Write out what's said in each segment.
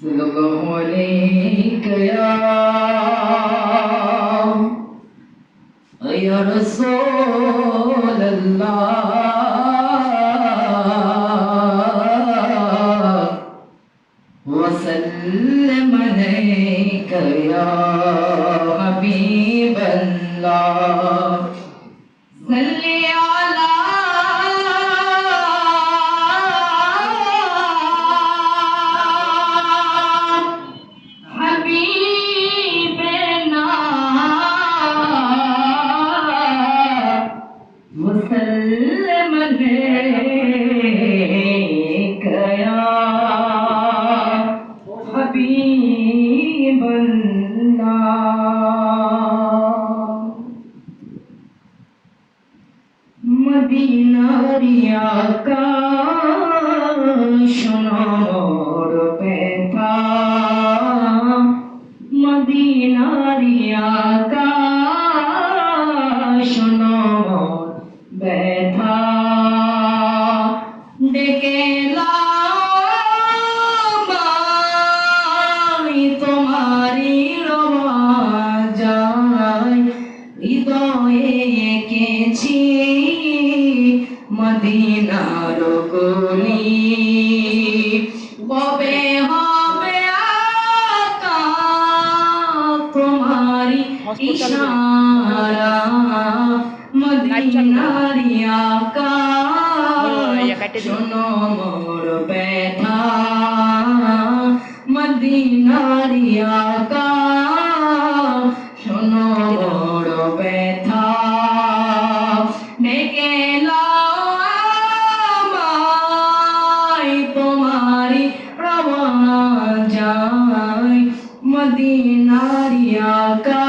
सल्लल्लाहु अलैहि या रसूल अल्लाह वसल्लम अलैका या हबीब अल्लाह सल्ली अला हबीबना वसल्लम अलैका या हबीब अल्लाह मदीनारी आकाश मोर बैठा मदीनारी आकाश मोर बैठा डेके लाई तुम्हारी रवा जाय হৃদয়ে এঁকেছি মদিনার গলি কবে হবে আকা তোমারি ইশারা মদিনারি আকা শোনো মোর ব্যথা মদিনারি আকা শোনো মোর ব্যথা ডেকে লাও আমায় তোমারি রওয়া যায় মদিনারি আকা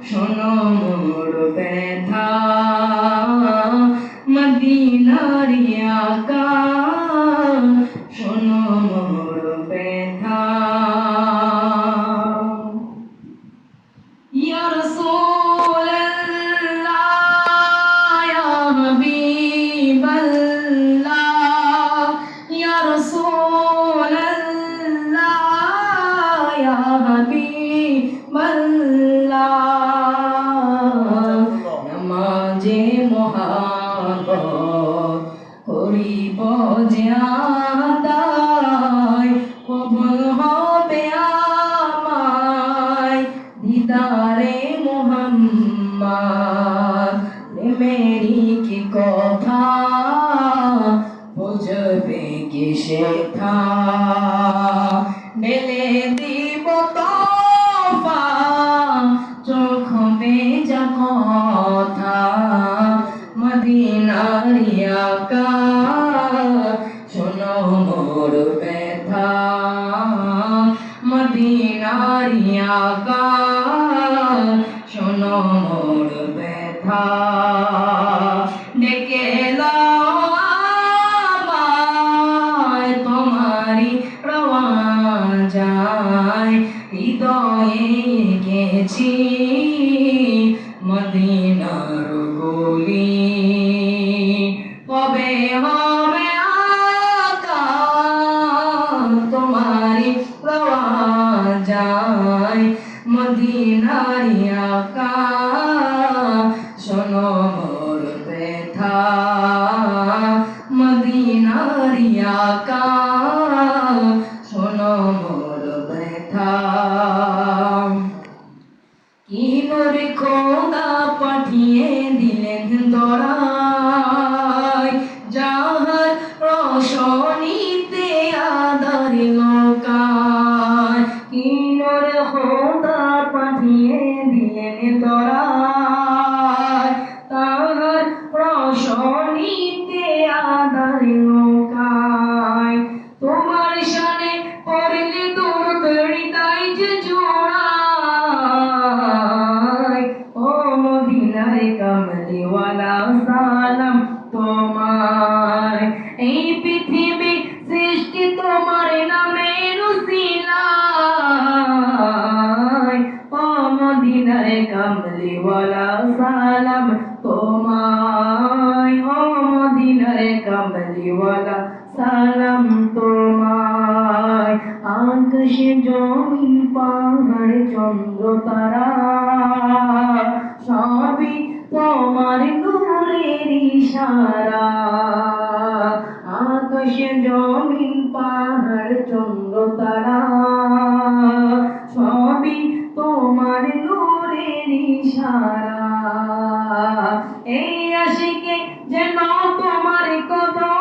শোনো মোর ব্যথা মদিনারি আকা শোনো মোর ব্যথা या रसूल अल्लाह या हबीब अल्लाह या रसूल अल्लाह या हबीब अल्लाह नमाजे मोहब्बत করিব যে আদায় কবুল হবে আমায় দিদারে মোহাম্মদ মেরি কি কথা বুঝবে কি শেখা ঢেলে দিব তোফা চোখ বেজা কথা মদিনারি আকা শোনো মোর ব্যথা মদিনারি আকা শোনো মোর ব্যথা ডেকে লাও আমায় তোমারি রওয়া যায় হৃদয়ে গেছি মদিনার গলি কবে হবে আকা তোমারি রওয়া যায় মদিনারি আকা শোনো মোর ব্যথা মদিনারি আকা শোনো মোর ব্যথা কি নূরে খোদা পাঠিয়ে দিলেন দরায় যাহার রোশনীতে আধার লোকায় কি নূরে খোদা পাঠিয়ে দিলেন দরায় তাহার রোশনীতে আধার লোকায় তোমার শানে পড়লে দরুদ হৃদয় যে জোড়ায় ও মদিনার কামলিওয়ালা সালাম তোমায় এই পৃথিবী সৃষ্টি তোমার নামের উসিলায় ও মদিনার কামলিওয়ালা সালাম তোমায় ও মদিনার কামলিওয়ালা সালাম তোমায় আকাশে জমিন পাহাড় চন্দ্র তারা সবই তোমার নূরের ইশারা। আকাশে জমিন পাহাড় চন্দ্র তারা সবই তোমার নূরের ইশারা। এই আশিকে যেন তোমার কদম